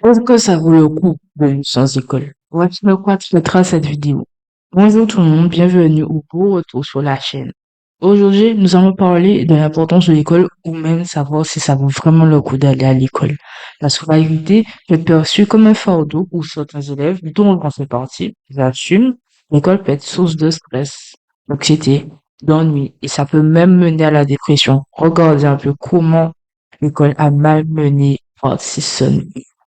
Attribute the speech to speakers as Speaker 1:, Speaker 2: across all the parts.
Speaker 1: Est-ce que ça vaut le coup de vivre sans école? Voici de quoi traitera cette vidéo. Bonjour tout le monde, bienvenue au beau retour sur la chaîne. Aujourd'hui, nous allons parler de l'importance de l'école ou même savoir si ça vaut vraiment le coup d'aller à l'école. La scolarité est perçue comme un fardeau pour certains élèves, dont j'en fais partie. J'assume, l'école peut être source de stress, d'anxiété, d'ennui et ça peut même mener à la dépression. Regardez un peu comment l'école a mal mené Francis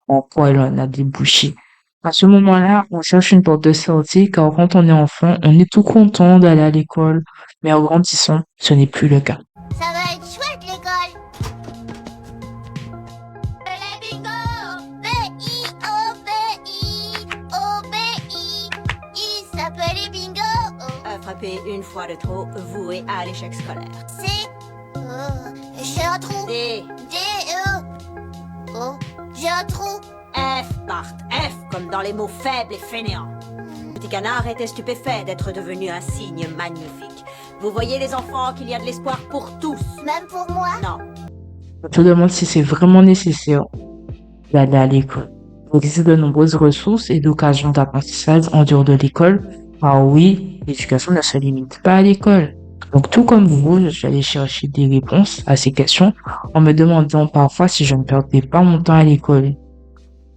Speaker 1: en quoi elle en a débouché. À ce moment-là, on cherche une porte de sortie car quand on est enfant, on est tout content d'aller à l'école, mais en grandissant, ce n'est plus le cas.
Speaker 2: Ça va être chouette l'école. Les bingo. B-I-O-B-I-O-B-I. Il s'appelle les bingo.
Speaker 3: Frapper une fois de trop, voué à l'échec scolaire.
Speaker 2: C. J'ai un trou.
Speaker 3: D.
Speaker 2: D-E. Oh, j'ai un trou.
Speaker 3: F, Bart, F, comme dans les mots faibles et fainéants. Petit canard était stupéfait d'être devenu un signe magnifique. Vous voyez les enfants qu'il y a de l'espoir pour tous.
Speaker 2: Même pour moi.
Speaker 3: Non.
Speaker 1: Je te demande si c'est vraiment nécessaire d'aller à l'école. Il existe de nombreuses ressources et d'occasions d'apprentissage en dehors de l'école. Ah oui, l'éducation ne se limite pas à l'école. Donc, tout comme vous, je suis allé chercher des réponses à ces questions en me demandant parfois si je ne perdais pas mon temps à l'école.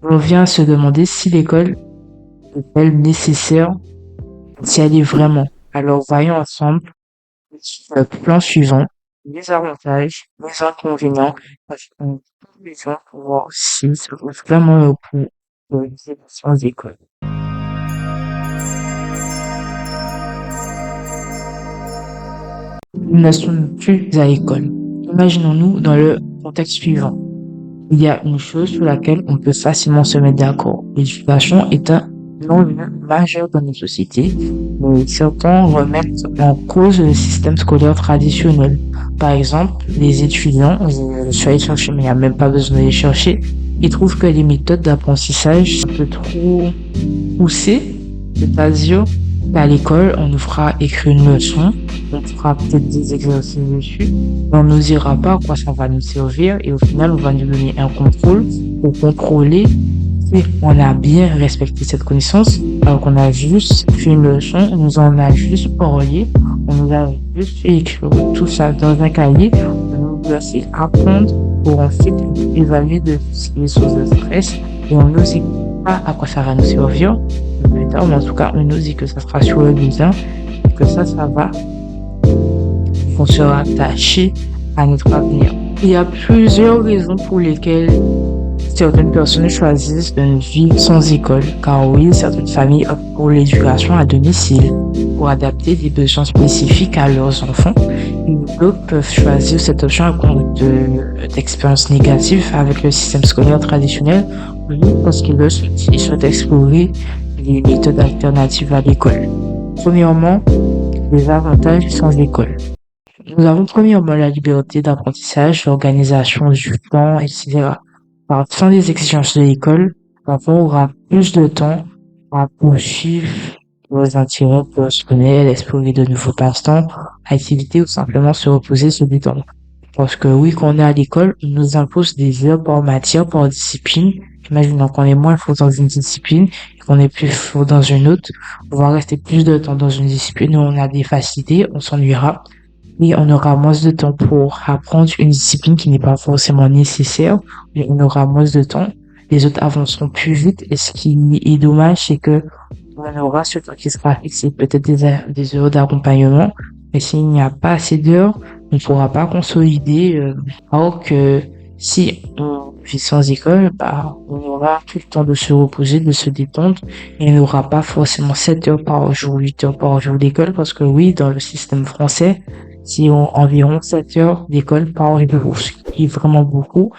Speaker 1: On vient à se demander si l'école est-elle nécessaire, si elle est vraiment. Alors, voyons ensemble le plan suivant, les avantages, les inconvénients, avec une conclusion pour voir si ça vaut vraiment le coup de vivre sans école. Nous ne sommes plus à l'école. Imaginons-nous dans le contexte suivant. Il y a une chose sur laquelle on peut facilement se mettre d'accord. L'éducation est un enjeu majeur dans nos sociétés, mais certains remettent en cause le système scolaire traditionnel. Par exemple, les étudiants, je suis allé chercher, mais il n'y a même pas besoin d'aller chercher, ils trouvent que les méthodes d'apprentissage sont un peu trop poussées, c'est-à-dire qu'à l'école, on nous fera écrire une leçon, on fera peut-être des exercices dessus, mais on ne nous dira pas à quoi ça va nous servir et au final, on va nous donner un contrôle pour contrôler si on a bien respecté cette connaissance, alors qu'on a juste fait une leçon, on nous en a juste parlé, on nous a juste fait écrire tout ça dans un cahier, on nous a fait apprendre pour ensuite évaluer de les sources de stress et on nous dit pas à quoi ça va nous servir, plus tard, mais en tout cas, on nous dit que ça sera sur le bulletin et que ça va, qu'on sera attaché à notre avenir. Il y a plusieurs raisons pour lesquelles certaines personnes choisissent de ne vivre sans école, car oui, certaines familles optent pour l'éducation à domicile, pour adapter des besoins spécifiques à leurs enfants. D'autres peuvent choisir cette option à cause d'expériences négatives avec le système scolaire traditionnel, ou parce qu'ils souhaitent explorer les méthodes alternatives à l'école. Premièrement, les avantages sans école. Nous avons premièrement la liberté d'apprentissage, l'organisation du temps, etc. Sans les exigences de l'école, l'enfant aura plus de temps à poursuivre nos intérêts personnels, explorer de nouveaux passe-temps, activités ou simplement se reposer, se détendre. Parce que oui, quand on est à l'école, on nous impose des heures par matière, par discipline. Imaginons qu'on est moins fort dans une discipline et qu'on est plus fort dans une autre. On va rester plus de temps dans une discipline où on a des facilités, on s'ennuiera. Et on aura moins de temps pour apprendre une discipline qui n'est pas forcément nécessaire, mais on aura moins de temps. Les autres avanceront plus vite. Et ce qui est dommage, c'est que on aura ce temps qui sera fixé, peut-être des heures d'accompagnement, mais s'il n'y a pas assez d'heures, on ne pourra pas consolider. Alors que si on vit sans école, on aura tout le temps de se reposer, de se détendre, et on n'aura pas forcément 7 heures par jour, 8 heures par jour d'école, parce que oui, dans le système français, c'est environ 7 heures d'école par jour, ce qui est vraiment beaucoup.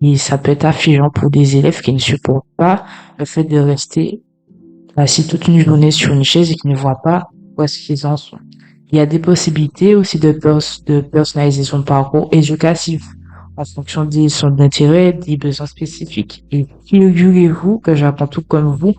Speaker 1: Et ça peut être affligeant pour des élèves qui ne supportent pas le fait de rester assis toute une journée sur une chaise et qui ne voient pas où est-ce qu'ils en sont. Il y a des possibilités aussi de personnaliser son parcours éducatif en fonction de son intérêt, des besoins spécifiques. Et figurez-vous que j'apprends tout comme vous,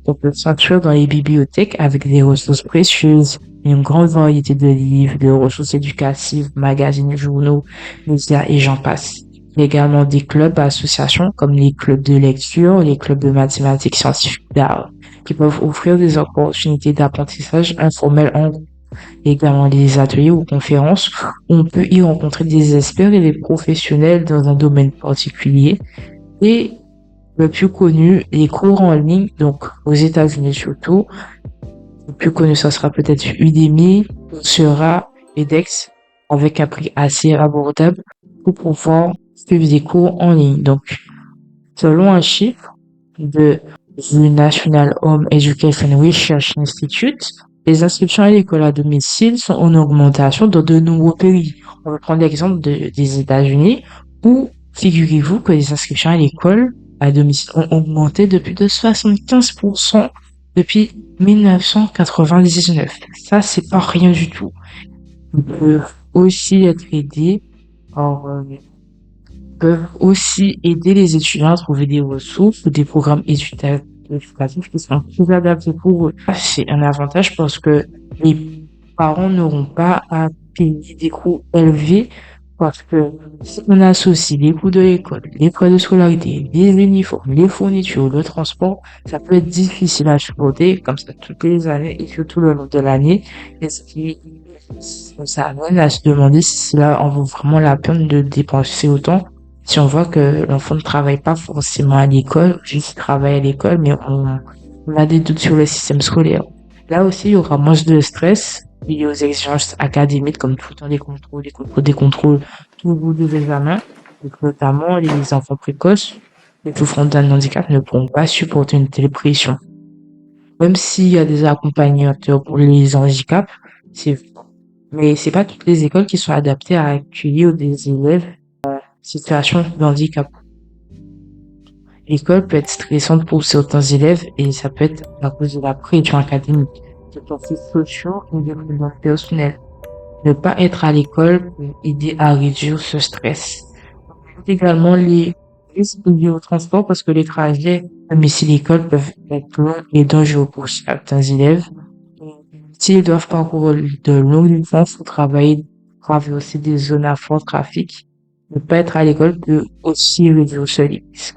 Speaker 1: on peut s'inscrire dans les bibliothèques avec des ressources précieuses, une grande variété de livres, de ressources éducatives, magazines, journaux, médias et j'en passe. Il y a également des clubs, associations comme les clubs de lecture, les clubs de mathématiques, scientifiques, d'art, qui peuvent offrir des opportunités d'apprentissage informel en groupe. Il y a également des ateliers ou conférences où on peut y rencontrer des experts et des professionnels dans un domaine particulier. Et le plus connu, les cours en ligne, donc aux États-Unis surtout. Le plus connu, ça sera peut-être Udemy, Coursera, edX, avec un prix assez abordable pour pouvoir suivre des cours en ligne. Donc, selon un chiffre de du National Home Education Research Institute, les inscriptions à l'école à domicile sont en augmentation dans de nombreux pays. On va prendre l'exemple des États-Unis où, figurez-vous que les inscriptions à l'école à domicile ont augmenté de plus de 75% depuis 1999. Ça, c'est pas rien du tout. Ils peuvent aussi être aidés par, peuvent aussi aider les étudiants à trouver des ressources ou des programmes éducatifs qui sont plus adaptés pour eux. Ça, c'est un avantage parce que les parents n'auront pas à payer des coûts élevés parce que si on associe les coûts de l'école, les frais de scolarité, les uniformes, les fournitures, le transport, ça peut être difficile à supporter comme ça toutes les années et surtout le long de l'année. Et ce qui ça amène à se demander si cela en vaut vraiment la peine de dépenser autant si on voit que l'enfant ne travaille pas forcément à l'école, juste travaille à l'école, mais on a des doutes sur le système scolaire. Là aussi, il y aura moins de stress lié aux exigences académiques, comme tout le temps des contrôles, des contrôles, tout au bout des examens. Donc, notamment, les enfants précoces, les souffrant d'un handicap ne pourront pas supporter une telle pression. Même s'il y a des accompagnateurs pour les handicaps, c'est, mais c'est pas toutes les écoles qui sont adaptées à accueillir des élèves situation de handicap. L'école peut être stressante pour certains élèves et ça peut être à cause de la pression académique, des conflits sociaux ou des problèmes personnels. Ne pas être à l'école peut aider à réduire ce stress. Également les risques liés au transport parce que les trajets domicile-école peuvent être longs et dangereux pour certains élèves. S'ils doivent parcourir de longues distances pour travailler, traverser des zones à fort trafic, ne pas être à l'école peut aussi réduire ce risque.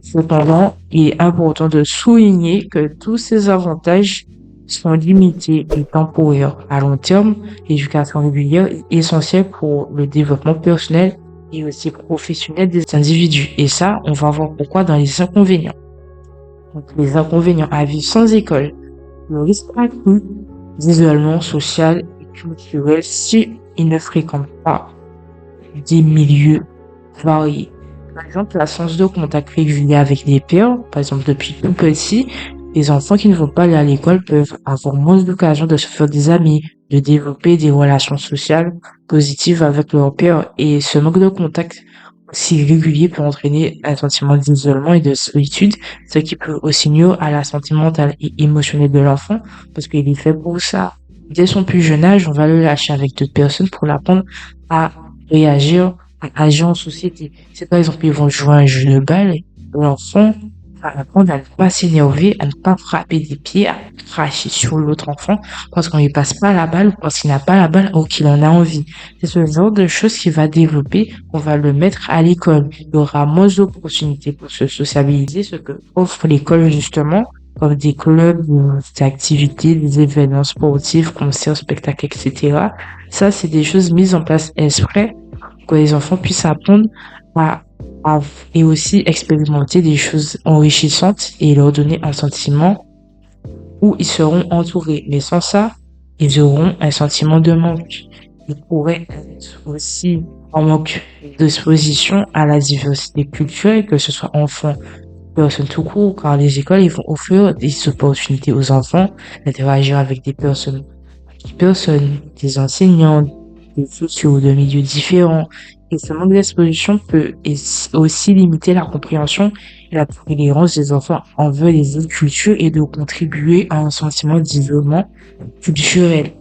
Speaker 1: Cependant, il est important de souligner que tous ces avantages sont limités et temporaires. À long terme, l'éducation régulière est essentielle pour le développement personnel et aussi professionnel des individus. Et ça, on va voir pourquoi dans les inconvénients. Donc, les inconvénients à vivre sans école, le risque accru d'isolement social et culturel si ils ne fréquentent pas des milieux variés. Par exemple, l'absence de contact régulier avec les pairs, par exemple depuis tout petit, les enfants qui ne vont pas aller à l'école peuvent avoir moins d'occasions de se faire des amis, de développer des relations sociales positives avec leurs pairs. Et ce manque de contact aussi régulier peut entraîner un sentiment d'isolement et de solitude, ce qui peut aussi nuire à la santé mentale et émotionnelle de l'enfant, parce qu'il est fait pour ça. Dès son plus jeune âge, on va le lâcher avec d'autres personnes pour l'apprendre à réagir, à agir en société. Si par exemple ils vont jouer à un jeu de balle, l'enfant va apprendre à ne pas s'énerver, à ne pas frapper des pieds, à cracher sur l'autre enfant parce qu'on lui passe pas la balle ou parce qu'il n'a pas la balle ou qu'il en a envie. C'est ce genre de choses qu'il va développer, qu'on va le mettre à l'école. Il y aura moins d'opportunités pour se sociabiliser, ce que offre l'école justement, comme des clubs, des activités, des événements sportifs, concerts, spectacles, etc. Ça, c'est des choses mises en place exprès pour que les enfants puissent apprendre à, et aussi expérimenter des choses enrichissantes et leur donner un sentiment où ils seront entourés. Mais sans ça, ils auront un sentiment de manque. Ils pourraient être aussi en manque d'exposition à la diversité culturelle, que ce soit enfants, personnes tout court, car les écoles, ils vont offrir des opportunités aux enfants d'interagir avec des personnes, des enseignants, des sociaux de milieux différents. Et ce manque d'exposition peut aussi limiter la compréhension et la tolérance des enfants envers les autres cultures et de contribuer à un sentiment d'isolement culturel.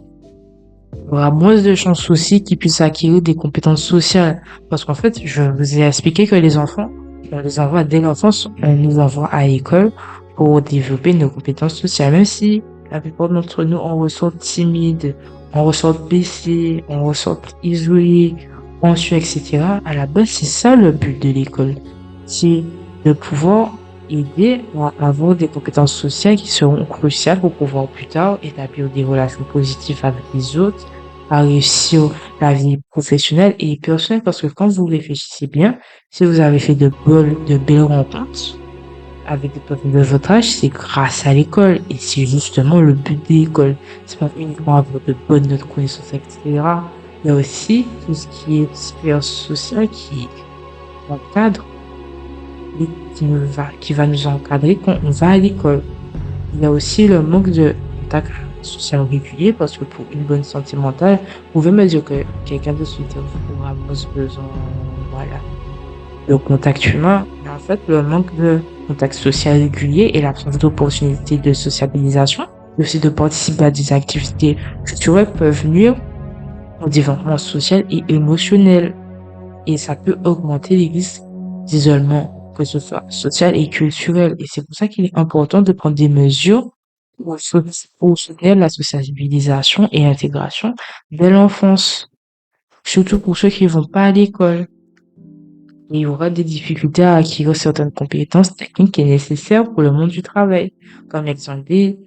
Speaker 1: Il y aura moins de chances aussi qu'ils puissent acquérir des compétences sociales. Parce qu'en fait, je vous ai expliqué que les enfants, on les envoie dès l'enfance, on nous envoie à l'école pour développer nos compétences sociales. Même si la plupart d'entre nous, on ressort timide, on ressort blessé, on ressort isolé, pension, etc. À la base, c'est ça le but de l'école. C'est de pouvoir aider à avoir des compétences sociales qui seront cruciales pour pouvoir plus tard établir des relations positives avec les autres, à réussir la vie professionnelle et personnelle. Parce que quand vous réfléchissez bien, si vous avez fait de belles rencontres avec des personnes de votre âge, c'est grâce à l'école. Et c'est justement le but de l'école. C'est pas uniquement avoir de bonnes notes, connaissances, etc. Il y a aussi tout ce qui est sphère sociale qui encadre et qui va nous encadrer quand on va à l'école. Il y a aussi le manque de contact social régulier parce que pour une bonne santé mentale, vous pouvez me dire que quelqu'un de solitaire aura moins besoin, voilà, de contact humain. Mais en fait, le manque de contact social régulier et l'absence d'opportunités de sociabilisation, et aussi de participer à des activités culturelles peuvent nuire au développement social et émotionnel. Et ça peut augmenter les risques d'isolement, que ce soit social et culturel. Et c'est pour ça qu'il est important de prendre des mesures pour soutenir la sociabilisation et l'intégration dès l'enfance, surtout pour ceux qui vont pas à l'école. Il y aura des difficultés à acquérir certaines compétences techniques et nécessaires pour le monde du travail, comme l'exemple des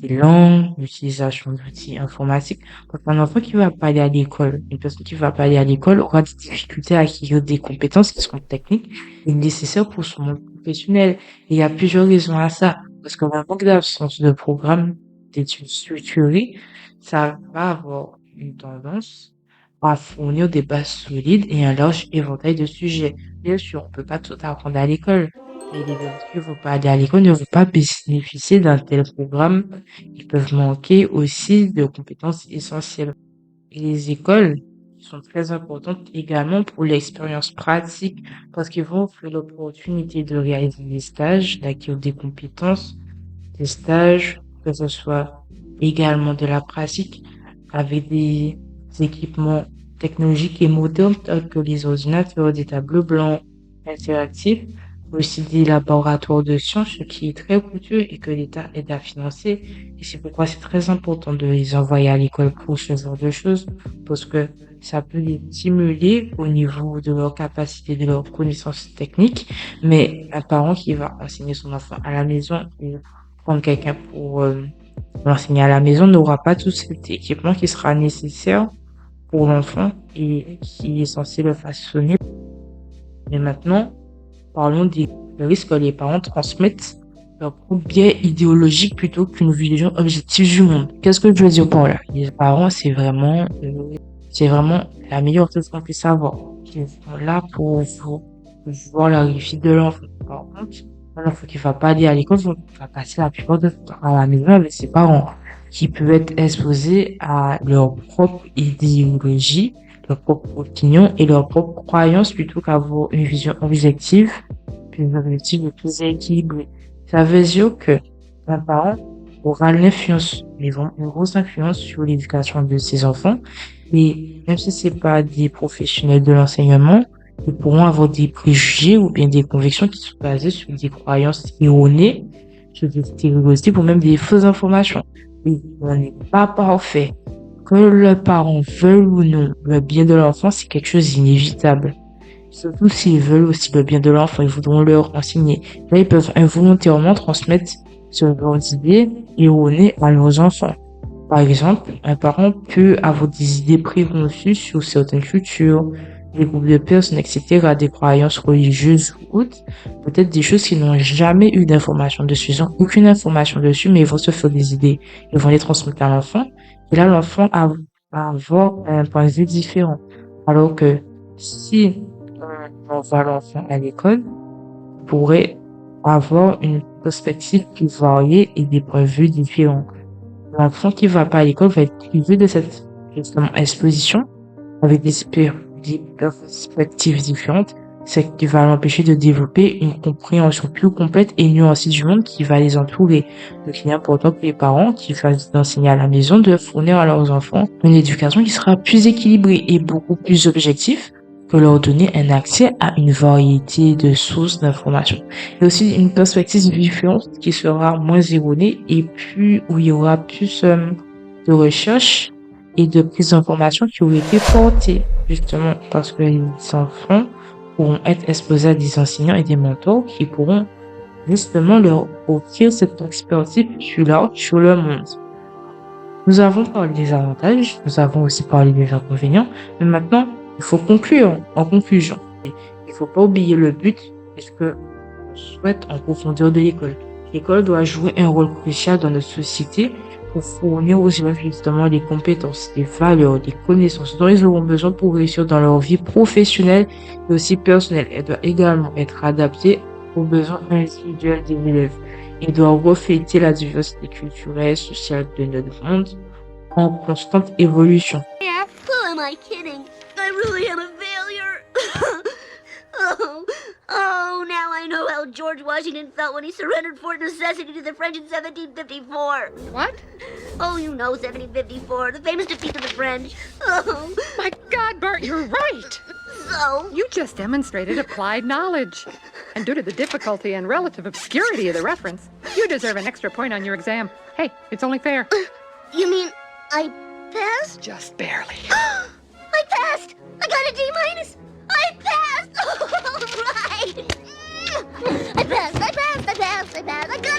Speaker 1: langues, l'utilisation d'outils informatiques. Donc, un enfant qui va pas aller à l'école, une personne qui va pas aller à l'école aura des difficultés à acquérir des compétences qui sont techniques et nécessaires pour son monde professionnel. Et il y a plusieurs raisons à ça. Parce que le manque d'absence de programme d'études structurées, ça va avoir une tendance à fournir des bases solides et un large éventail de sujets. Bien sûr, on peut pas tout apprendre à l'école, mais les personnes qui ne vont pas aller à l'école ne vont pas bénéficier d'un tel programme. Ils peuvent manquer aussi de compétences essentielles. Et les écoles sont très importantes également pour l'expérience pratique parce qu'ils vont offrir l'opportunité de réaliser des stages, d'acquérir des compétences, des stages, que ce soit également de la pratique avec des équipements technologiques et modernes tels que les ordinateurs, des tableaux blancs interactifs, aussi des laboratoires de sciences, ce qui est très coûteux et que l'État aide à financer. Et c'est pourquoi c'est très important de les envoyer à l'école pour ce genre de choses, parce que ça peut les stimuler au niveau de leur capacité, de leurs connaissances techniques, mais un parent qui va enseigner son enfant à la maison ou prendre quelqu'un pour l'enseigner à la maison n'aura pas tout cet équipement qui sera nécessaire pour l'enfant et qui est censé le façonner. Mais maintenant, parlons des risques que les parents transmettent leur propre biais idéologique plutôt qu'une vision objective du monde. Qu'est-ce que je veux dire par là? Les parents, c'est vraiment la meilleure chose qu'on puisse avoir. Ils sont là pour voir la réussite de l'enfant. Par contre, un enfant qui va pas aller à l'école va passer la plupart de son temps à la maison avec ses parents, qui peuvent être exposés à leur propre idéologie, leur propre opinion et leurs propres croyances plutôt qu'avoir une vision objective, plus objective et plus équilibrée. Ça veut dire que un parent aura l'influence, une grosse influence sur l'éducation de ses enfants. Et même si c'est pas des professionnels de l'enseignement, ils pourront avoir des préjugés ou bien des convictions qui sont basées sur des croyances erronées, sur des stéréotypes ou même des fausses informations. Oui, on n'est pas parfait. Que le parent veuille ou non le bien de l'enfant, c'est quelque chose d'inévitable. Surtout s'ils veulent aussi le bien de l'enfant, ils voudront leur enseigner. Là, ils peuvent involontairement transmettre leurs idées erronées à leurs enfants. Par exemple, un parent peut avoir des idées préconçues sur certaines cultures, des groupes de personnes, etc., des croyances religieuses ou autres, peut-être des choses qui n'ont jamais eu d'information dessus, ils n'ont aucune information dessus, mais ils vont se faire des idées, ils vont les transmettre à l'enfant, et là, l'enfant va avoir un point de vue différent. Alors que si on envoie l'enfant à l'école, on pourrait avoir une perspective plus variée et des points de vue différents. L'enfant qui va pas à l'école va être privé de cette, justement, exposition avec des perspectives différentes, ce qui va l'empêcher de développer une compréhension plus complète et nuancée du monde qui va les entourer. Donc, il est important que les parents qui fassent d'enseigner à la maison de fournir à leurs enfants une éducation qui sera plus équilibrée et beaucoup plus objective que leur donner un accès à une variété de sources d'informations. Il y a aussi une perspective différente qui sera moins erronée et où il y aura plus de recherche et de prise d'information qui auraient été portées, justement, parce que les enfants pourront être exposés à des enseignants et des mentors qui pourront justement leur offrir cette expertise sur leur monde. Nous avons parlé des avantages, nous avons aussi parlé des inconvénients, mais maintenant, il faut conclure. En conclusion, il ne faut pas oublier le but et ce que on souhaite en profondeur de l'école. L'école doit jouer un rôle crucial dans notre société pour fournir aux élèves justement les compétences, les valeurs, les connaissances dont ils auront besoin pour réussir dans leur vie professionnelle et aussi personnelle. Elle doit également être adaptée aux besoins individuels des élèves. Elle doit refléter la diversité culturelle et sociale de notre monde en constante évolution.
Speaker 2: Who am I kidding? I really am a failure. Now I know how George Washington felt when he surrendered Fort Necessity to the French in 1754.
Speaker 4: What?
Speaker 2: Oh, you know 1754, the famous defeat of the French. Oh,
Speaker 4: My God, Bart, you're right.
Speaker 2: so...
Speaker 4: You just demonstrated applied knowledge. And due to the difficulty and relative obscurity of the reference, you deserve an extra point on your exam. Hey, it's only fair.
Speaker 2: You mean I passed?
Speaker 4: Just barely.
Speaker 2: I passed! I got a D minus! I passed! All right! I passed! I got